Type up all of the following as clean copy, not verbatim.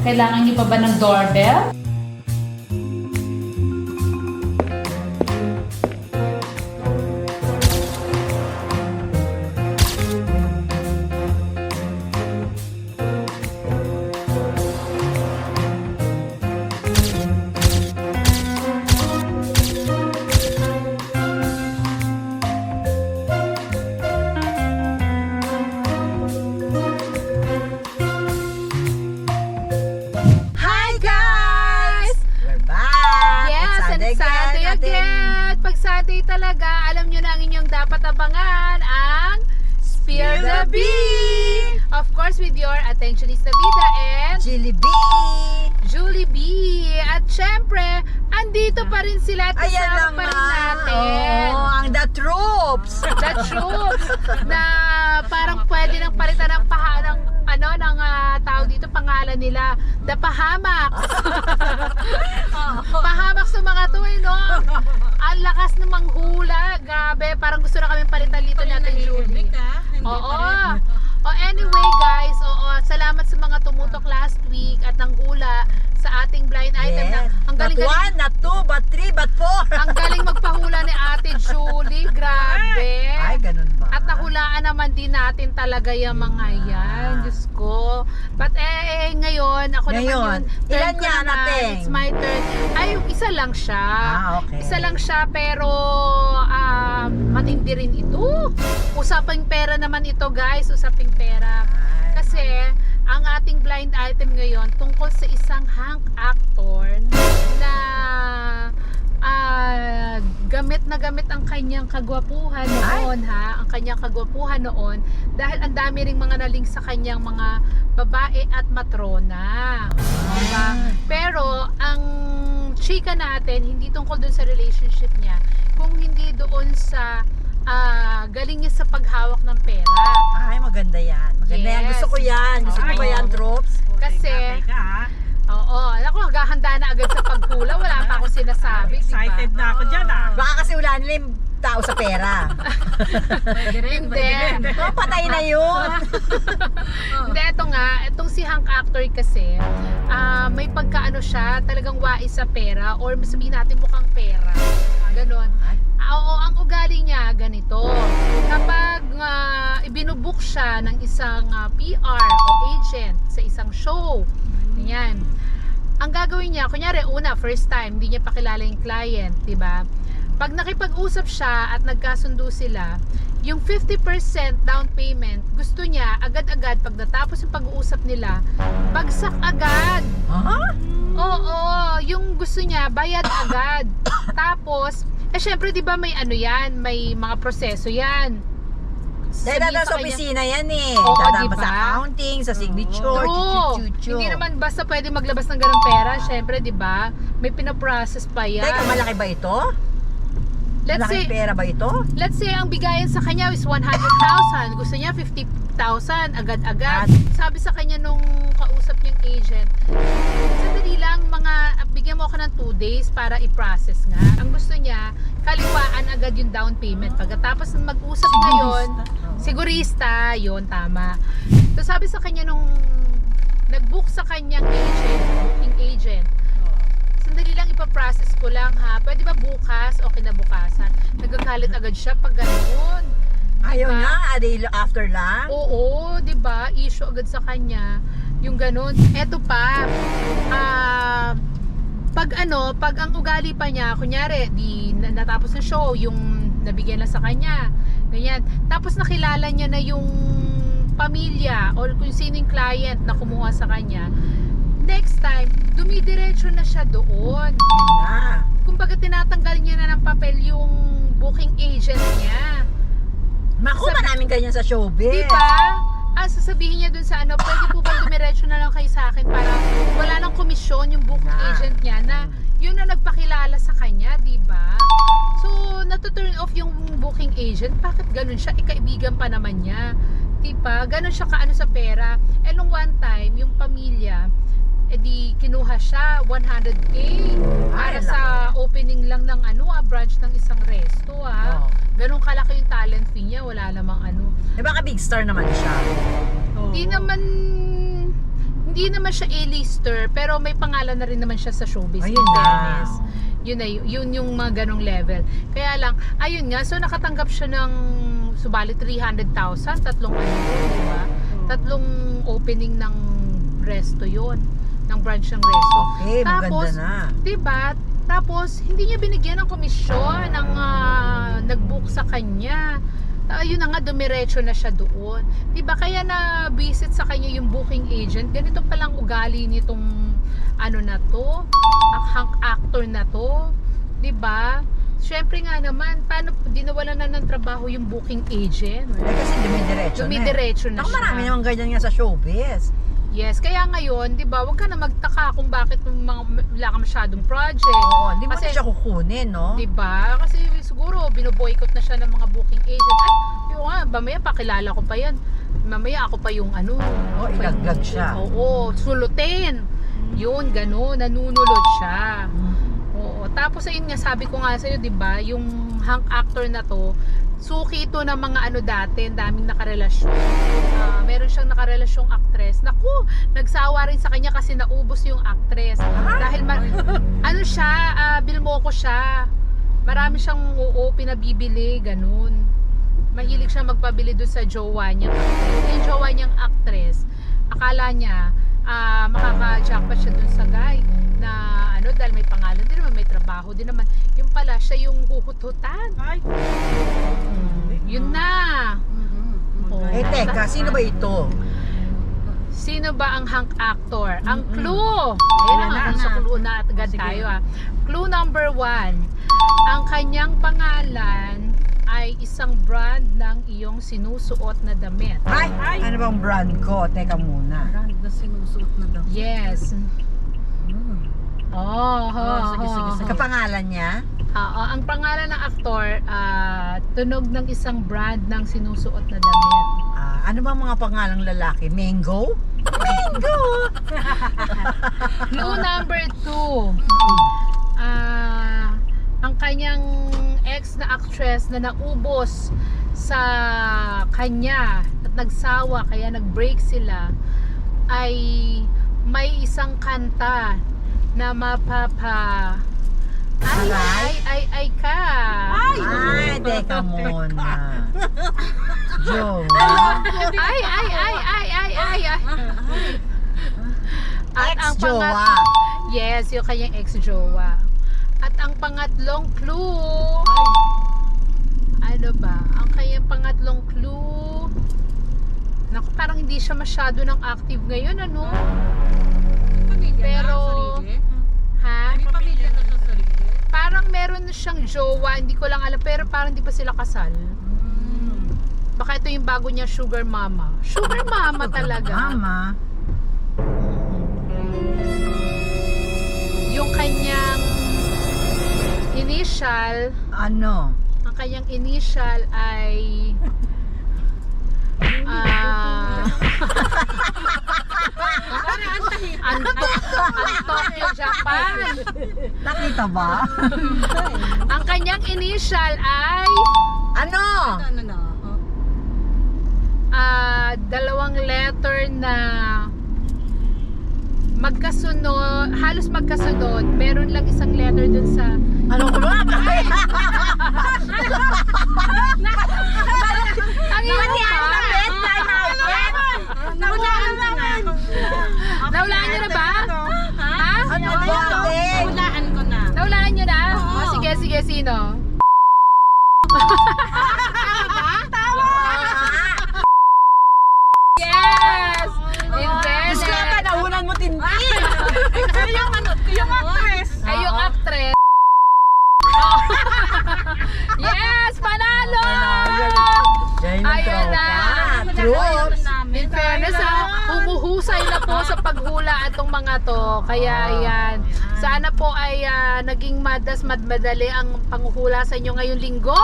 Kailangan niyo pa ba ng doorbell? Sunday talaga, alam nyo na ang inyong dapat abangan ang Spill the Bee! Of course, with your attentionista Vida and Julie B. At syempre, andito pa rin sila at kasama pa rin natin. Oh, ang The Troops! The Troops! Na parang pwede nang palitan ng ng tao dito, pangalan nila, The Pahamax. Pahamax ng mga to no? Ang lakas ng manghula, grabe, parang gusto na kami palitan dito natin, Julie. Oo. Anyway guys, salamat sa mga tumutok last week at nanghula sa ating blind item na ang galing not one, not two, but three, but four. Ang galing magpahula ni Ate Julie, grabe. Ay, ganun ba? At nahulaan naman din natin talaga yung mga yan, Diyos ko. But ngayon, ako naman yun. Ilan niya natin? It's my turn. Ay, isa lang siya. Okay. Isa lang siya, pero matindi rin ito. Usaping pera naman ito, guys. Usaping pera. Kasi, ang ating blind item ngayon tungkol sa isang hunk actor na gamit na gamit ang kanyang kagwapuhan noon ang kanyang kagwapuhan noon dahil ang dami ring mga naling sa kanyang mga babae at matrona. Diba? Pero ang chika natin hindi tungkol dun sa relationship niya, kung hindi doon sa galing niya sa paghawak ng pera. Ay, maganda yan. Maganda yan. Gusto ko yan. Gusto ko ba yan, Troops? Kasi, ako maghahanda na agad sa paghula. Wala pa akong sinasabi. Excited na ako dyan Baka kasi wala nila yung tao sa pera. Hindi. Patay na yun. Hindi, ito nga. Itong si Hank Actor kasi, may pagkaano siya, talagang wais sa pera or sabihin natin mukhang pera. Ganon. Oo, ang ugali niya ganito. Kapag ibinubook siya ng isang PR o agent sa isang show, ganyan. Ang gagawin niya, kunyari first time, hindi niya pakilala yung client, 'di ba? Pag nakipag-usap siya at nagkasundo sila, yung 50% down payment, gusto niya agad-agad pag natapos yung pag-uusap nila, bagsak agad. Oo, yung gusto niya bayad agad. Tapos syempre, di ba may may mga proseso yan. Dahil sa opisina yan Oo, dadaan diba? pa sa accounting, sa signature, Hindi naman basta pwede maglabas ng ganung pera. Syempre, di ba? May pinaprocess pa yan. Teka, malaki ba ito? Malaking pera ba ito? Let's say, ang bigayan sa kanya is 100,000. Gusto niya 50,000 agad-agad. Sabi sa kanya nung kausap niyang agent, sandali lang, bigyan mo ako ng 2 days para i-process nga. Ang gusto niya, kaliwaan agad yung down payment. Pagkatapos ng mag-usap ngayon, sigurista, yun, tama. So sabi sa kanya nung nag-book sa kanyang agent, sandali lang, ipaprocess ko lang ha. Pwede ba bukas o kinabukasan? Nagagalit agad siya pag ganoon. Ayaw niya, a day after lang? Oo, di ba? Issue agad sa kanya. Yung ganoon. Eto pa, pag ang ugali pa niya, kunyari, natapos na show, yung nabigyan na sa kanya. Ganyan. Tapos nakilala niya na yung pamilya or kung sino yung client na kumuha sa kanya. Next time, dumidiretso na siya doon. Kumbaga tinatanggal niya na ng papel yung booking agent niya. Maku, maraming ganyan sa showbiz. Diba? Sasabihin niya dun sa pwede po ba dumiretso na lang kayo sa akin para wala nang komisyon yung booking agent niya na yun na nagpakilala sa kanya, diba? So, natuturn off yung booking agent. Bakit ganun siya? Kaibigan pa naman niya. Diba? Ganun siya kaano sa pera. Nung one time, yung pamilya, kinuha siya 100K para sa opening lang ng branch ng isang resto ganun kalaki yung talent fee niya, wala namang baka big star naman siya. Hindi Hindi naman siya A-lister, pero may pangalan na rin naman siya sa showbiz. Ayun in na. fairness. Yun yung mga ganong level. Kaya lang, ayun nga, so nakatanggap siya ng subalit 300,000, tatlong di ba? Tatlong opening ng resto yon, ng branch ng resto. Okay, Tapos, maganda na. diba? Tapos, hindi niya binigyan ng komisyon ng nag-book sa kanya. Ayun na nga, dumiretso na siya doon. Diba? Kaya na visit sa kanya yung booking agent. Ganito palang ugali nitong ano na to, hunk actor na to. Diba? Siyempre nga naman, paano dinawalan na ng trabaho yung booking agent? Kasi dumidiretso Dumidiretso na. na Naku, siya. marami namang ganyan nga sa showbiz. Yes, kaya ngayon, 'di ba, wag ka na magtaka kung bakit wala ka masyadong project. Oo, hindi mo Kasi- na siya kukunin, no? 'Di ba? Kasi siguro bino-boycott na siya ng mga booking agent. Ay, yung nga, mamaya pakilala ko pa 'yan. Mamaya ako pa yung ano. Oo, ako pa yung- ilaglag siya. Oo, sulutin. Yun, gano'n, nanunulot siya. Oo, tapos ayun nga, sabi ko nga sa'yo, 'di ba, yung hunk actor na to, suki ito ng mga ano dati, ang daming nakarelasyon. Meron siyang nakarelasyong actress. Naku, nagsawa rin sa kanya kasi naubos yung actress. Dahil ano siya, bilmoko siya. Marami siyang pinabibili, ganun. Mahilig siya magpabili doon sa jowa niya. Yung jowa niyang actress, akala niya, makaka-jackpot siya doon sa guy na ano, dahil may pangalan din naman, may trabaho din naman. Yung pala, siya yung huhut-hutan. Yun na. Oh. Eh, teka, sino ba ito? Sino ba ang hunk actor? Ang clue! Ayan na, sa clue na agad tayo Clue number 1. Ang kanyang pangalan ay isang brand ng iyong sinusuot na damit. Ay! Ano bang brand ko? Teka muna. Brand na sinusuot na daw. Yes. Oh, sige. Kapangalan niya? ang pangalan ng aktor, tunog ng isang brand ng sinusuot na damit. Ano bang mga pangalang lalaki? Mango? Mango! Clue number 2. Ang kanyang ex na actress na naubos sa kanya at nagsawa kaya nag-break sila ay may isang kanta na mapapa ay ka. Ay, teka muna. Joe. Ay. At ang Ex-jowa. Yes, yung kanyang ex-jowa. At ang pangatlong clue. Ano ba? Ang kanyang pangatlong clue. Naku, parang hindi siya masyado ng active ngayon, ano? Pero, ha? May pamilya na sa sarili. Parang meron na siyang jowa, hindi ko lang alam, pero parang di pa sila kasal. Baka ito yung bago niya, Sugar Mama. Sugar Mama talaga. Mama. Yung kanyang initial, Ano? ang kanyang initial ay ang Tokyo, Japan. Nakita ba? Ang kanyang initial ay Ano? Ano na? dalawang letter na magkasunod, halos magkasunod. Meron lang isang letter dun sa Ano ko ba? ang iyong Naulaan nyo na ba? Ha? Ano ba? Hulaan ko na. Naulaan nyo na? Oo. Sige, sino? Yes! In Diyos ko ka, nahunan mo tindi. Yung actress. Ay, yung actress. Yes! Panalo! Ayan na. Truth. In fairness, humuhusay na po sa paghula itong mga to. Kaya yan. Sana po ay naging madali ang panghuhula sa inyo ngayong linggo.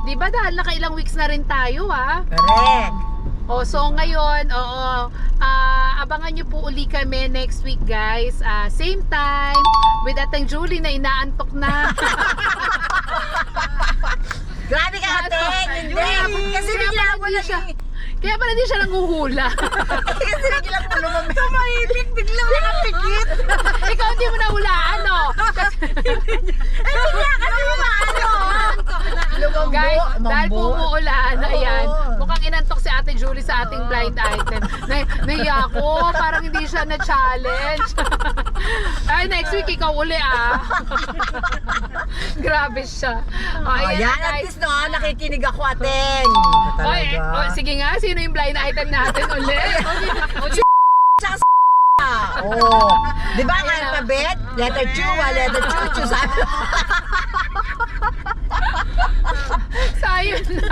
Di ba dahil nakailang weeks na rin tayo Correct. So ngayon, abangan nyo po uli kami next week guys. Same time, with Atang Julie na inaantok na. Grabe ka, Aten. Hindi. Kasi bigla mo hindi siya. lagi. Kaya pala hindi siya nanguhula. Kasi biglang mo lumamig. Tumahibig, biglang nakapikit. Ikaw hindi mo nahulaan, no? Lumambo. Guys, dahil po Mambo. umuulan, ayan, Oo. mukhang inantok si Ate Julie sa ating blind item. Naiya ako, parang hindi siya na-challenge. Ay, next week ikaw uli Grabe siya. O, Ayan, at guys. least no, nakikinig ako, Ateng. Oy, sige nga, sino yung blind item natin uli? Oh. Di ba ang Ayan na. alphabet? Letter chua, letter chuchu. Sabi So, ayun na.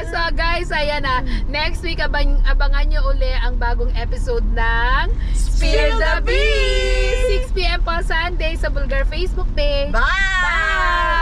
So, guys, ayan na. Next week, abangan nyo uli ang bagong episode ng Spill the Beans! 6 p.m. po Sunday sa Bulgar Facebook page. Bye! Bye!